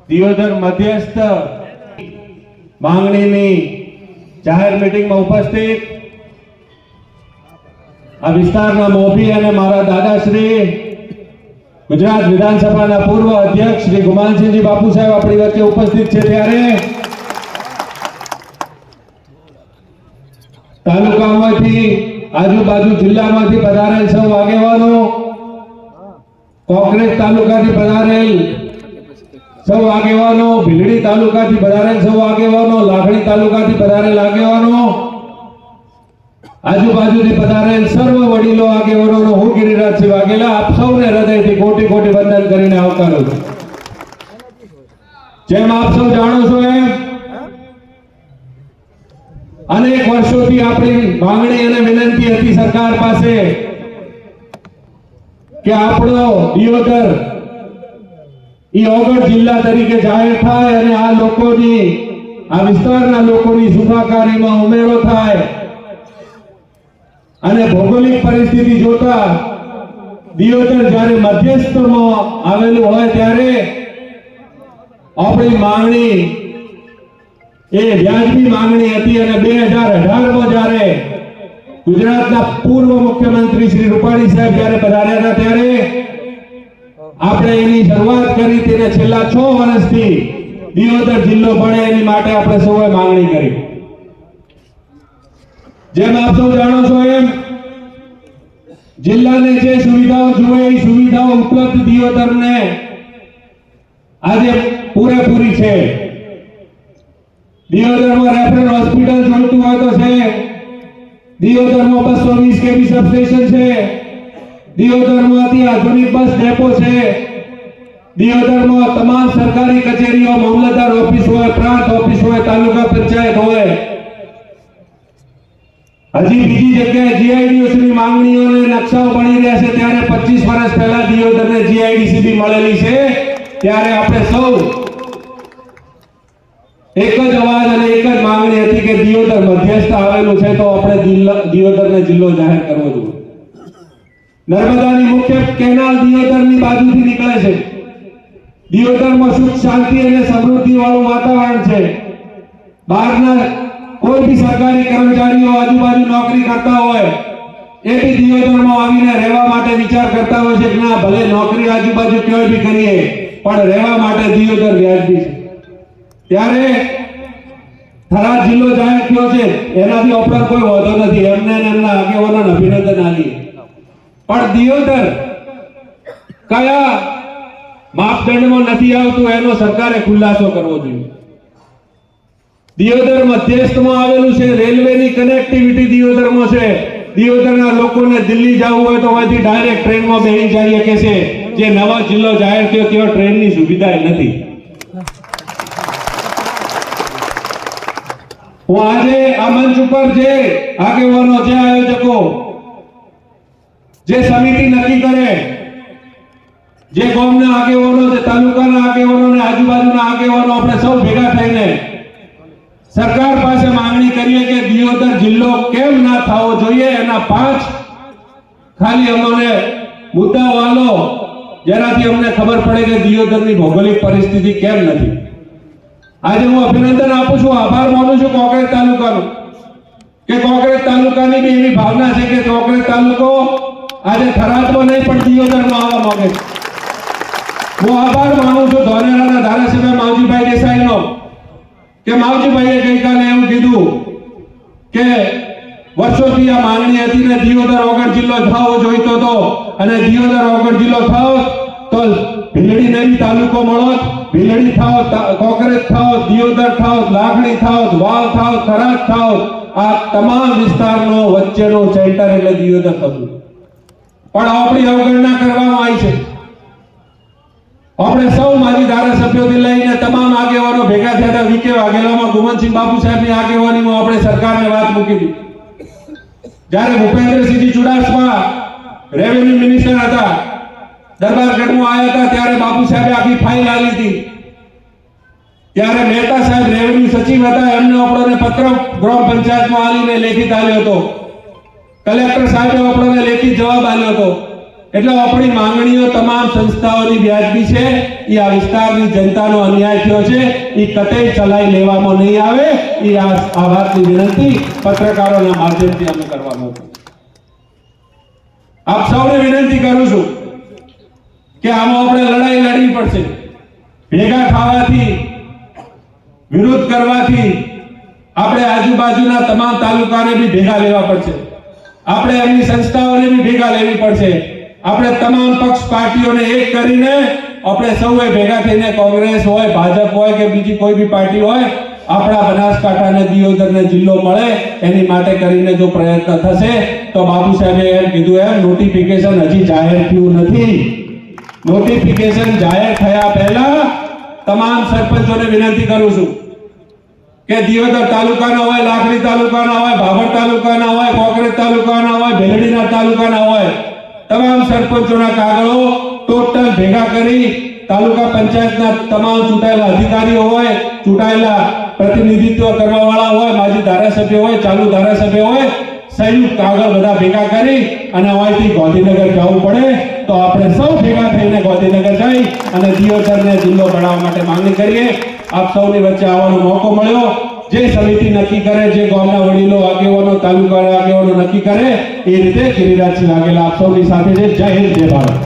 દિયોદર મધ્યસ્થ માંગણીની જાહેર મીટિંગમાં ઉપસ્થિત આ વિસ્તારના મોભી અને મારા દાદાશ્રી ગુજરાત વિધાનસભાના પૂર્વ અધ્યક્ષ શ્રી ગુમાનસિંહજી બાપુ સાહેબ આપણી વચ્ચે ઉપસ્થિત છે, ત્યારે તાલુકામાંથી આજુબાજુ જિલ્લામાંથી પધારેલ સૌ આગેવાનો, કોંગ્રેસ તાલુકાથી પધારેલ સૌ આગેવાનો, ભીલડી તાલુકાથી પધારેલ સૌ આગેવાનો, લાખણી તાલુકાથી પધારેલ આગેવાનો, આજુબાજુથી પધારેલ સર્વ વડીલો આગેવાનોનો હું ગિરિરાજસિંહ વાઘેલા આપ સૌને હૃદયથી કોટી કોટી વંદન કરીને આવકારું છું। જેમ આપ સૌ જાણો છો એમ અનેક વર્ષોથી આપણી માંગણી અને વિનંતી હતી સરકાર પાસે કે આપણો દિયોદર ઓગળ જિલ્લા તરીકે જાહેર થાય અને આ લોકોની, આ વિસ્તારના લોકોની સુખાકારીમાં ઉમેરો થાય અને ભૌગોલિક પરિસ્થિતિ જોતા દિયોદર જ્યારે મધ્યસ્થમાં આવેલું હોય ત્યારે આપણી માંગણી એ વ્યાજબી માંગણી હતી અને 2018માં જ્યારે ગુજરાતના પૂર્વ મુખ્યમંત્રી શ્રી રૂપાણી સાહેબ જ્યારે પધાર્યા હતા ત્યારે આપણે એની શરૂઆત કરી તેને છેલ્લા 6 વર્ષથી દિયોદર જિલ્લો બને એની માટે આપણે સૌએ માંગણી કરી। જેમ આપ સૌ જાણો છો એમ જિલ્લાને જે સુવિધાઓ જોઈએ એ સુવિધાઓ ઉપલબ્ધ દિયોદરને આજે પૂરેપૂરી છે। દિયોદરમાં રેફરલ હોસ્પિટલ જોઈતું હોય તો છે, દિયોદરમાં 220 kV સબસ્ટેશન છે, દિયોદરમાં અતિ આધુનિક બસ ડેપો છે, દિયોદરમાં તમામ સરકારી કચેરીઓ, મામલતદાર ઓફિસ હોય, પ્રાંત ઓફિસ હોય, તાલુકા પંચાયત હોય। હજી બીજી જગ્યાએ જીઆઈડીસીની માંગણીઓને નકશાઓ બની રહ્યા છે, ત્યારે 25 વર્ષ પહેલા દિયોદરને જીઆઈડીસી મળેલી છે, ત્યારે આપણે સૌ એક જ અવાજ અને એક જ માંગણી હતી કે દિયોદર મધ્યસ્થ આવેલું છે તો આપણે દિયોદરને જિલ્લો જાહેર કરવો જોઈએ। નર્મદાની મુખ્ય કેનાલ દિયોદરની બાજુથી નીકળે છે। દિયોદરમાં સુખ શાંતિ અને સમૃદ્ધિ વાળું વાતાવરણ છે। બહારના કોઈ બી સરકારી કર્મચારીઓ આજુબાજુ નોકરી કરતા હોય એ બી દિયોદરમાં આવીને રહેવા માટે વિચાર કરતા હોય છે કે ના ભલે નોકરી આજુબાજુ ક્યાંય બી કરીએ પણ રહેવા માટે દિયોદર વ્યાજબી છે। ત્યારે થરાદ જિલ્લો જાહેર થયો છે એનાથી ઉપર કોઈ વાંધો નથી, એમને એમના આગેવાનોને અભિનંદન આપીએ, પણ દિયોદર કયા માપદંડમાં નથી આવતું એનો સરકારે ખુલાસો કરવો જોઈએ। દિયોદર મધ્યસ્થમાં આવેલું છે, રેલવેની કનેક્ટિવિટી દિયોદરમાં છે। દિયોદરના લોકોને દિલ્હી જવું હોય તો અહીંથી ડાયરેક્ટ ટ્રેનમાં બેસી જઈ શકે છે, જે નવો જિલ્લો જાહેર થયો ત્યાં ટ્રેનની સુવિધા નથી। હું આજે આ મંચ ઉપર જે આગેવાનો, જે આયોજકો, જે સમિતિ નક્કી કરે, જે ગામના આગેવાનો, જે તાલુકાના આગેવાનો અને આજુબાજુના આગેવાનો આપણે સૌ ભેગા થઈને સરકાર પાસે માંગણી કરીએ કે દિયોદર જિલ્લો કેમ ના થવો જોઈએ, એના 5 ખાલી અમને મુદ્દાઓ આલો જેનાથી અમને ખબર પડે કે દિયોદરની ભૌગોલિક પરિસ્થિતિ કેમ નથી। આજે હું અભિનંદન આપું છું, આભાર માનું છું કોંગ્રેસ તાલુકાનો કે કોંગ્રેસ તાલુકાની બી એવી ભાવના છે કે કોંગ્રેસ તાલુકો આજે થરાદમાં નહીં પણ દિયોદરમાં આવવા માંગે છે। હું આભાર માનું છું ધોલેરાના ધારાસભ્ય માવજીભાઈ દેસાઈનો કે માવજીભાઈએ ગઈકાલે એવું કીધું કે વર્ષોથી આ માંગણી હતી ને દિયોદર ઓગળ જિલ્લો થવો જોઈતો હતો અને દિયોદર ઓગળ જિલ્લો થાવ તો ભીલડી નહીં તાલુકો મળોત, ભીલડી થાવ, કોંગ્રેસ થાવ, દિયોદર થાવ, લાખણી થાવ, વાવ થાવ, થરાદ થાવ, આ તમામ વિસ્તારનો વચ્ચેનો સેન્ટર એટલે દિયોદર થતું, પણ આપણી અવગણના કરવામાં આવી છે। આપણે સૌ માજી ધારાસભ્યોથી લઈને તમામ આગેવાનો ભેગા થયા હતા। વીકે વાઘેલામાં ગુમાનસિંહ બાપુ સાહેબની આગેવાનીમાં આપણે સરકારને વાત મૂકી હતી। જ્યારે ભૂપેન્દ્રસિંહજી ચુડાસમા રેવન્યુ મિનિસ્ટર હતા, દરબારગઢમાં આવ્યા હતા, ત્યારે બાપુ સાહેબે આખી ફાઇલ આલી હતી। ત્યારે મહેતા સાહેબ રેવન્યુ સચિવ હતા, એમને આપણને પત્ર ગ્રામ પંચાયતમાં આલીને લેખિત આલ્યો હતો। કલેક્ટર સાહેબે આપણને લેખિત જવાબ આલ્યો હતો। એટલે આપણી માંગણીઓ તમામ સંસ્થાઓની વ્યાજબી છે। એ આ વિસ્તારની જનતાનો અન્યાય થયો છે એ કતઈ ચલાઈ લેવામાં નહીં આવે એ આ વાતની વિનંતી પત્રકારોના માધ્યમથી અમે કરવા માંગુ છું. આપ સૌને વિનંતી કરું છું કે આમાં આપણે લડાઈ લડવી પડશે. ભેગા થવાથી, વિરોધ કરવાથી આપણે આજુબાજુના તમામ તાલુકાને બી ભેગા લેવા પડશે. આપણે એમની સંસ્થાઓને બી ભેગા લેવી પડશે. આપણે તમામ પક્ષ પાર્ટીઓને એક કરીને આપણે સૌએ ભેગા થઈને કોંગ્રેસ હોય, ભાજપ હોય કે બીજી કોઈ બી પાર્ટી હોય, આપણા બનાસકાંઠાને દિયોદરને જિલ્લો મળે એની માટે કરીને જો પ્રયત્ન થશે તો બાબુ સાહેબે એમ કીધું એમ નોટિફિકેશન હજી જાહેર થયું નથી. નોટિફિકેશન જાહેર થયા પહેલા તમામ સરપંચોને વિનંતી કરું છું કે દિયોદર તાલુકાના હોય, લાખણી તાલુકાના હોય, ભાભર તાલુકાના હોય, કોંકરેજ તાલુકાના હોય, ભેલડીના તાલુકાના હોય, તમામ સરપંચોના કાગળો ટોટલ ભેગા કરી તાલુકા પંચાયતના તમામ ચૂંટાયેલા અધિકારીઓ હોય, ચૂંટાયેલા પ્રતિનિધિત્વ કરવાવાળા હોય, માજી ધારાસભ્ય હોય, ચાલુ ધારાસભ્ય હોય, સંયુક્ત કાગળ બધા ભેગા કરી અને અહીંથી ગાંધીનગર જવું પડે તો આપણે સૌ ભેગા થઈને ગાંધીનગર જઈ અને દિયોદરને જિલ્લો બનાવવા માટે માંગણી કરીએ. આપ સૌની વચ્ચે આવવાનો મોકો મળ્યો. જે સમિતિ નક્કી કરે, જે ગામના વડીલો, આગેવાનો, તાલુકાના આગેવાનો નક્કી કરે એ રીતે ગિરિરાજસિંહ વાઘેલા આપ સૌની સાથે છે. જય હિન્દ, જય ભારત.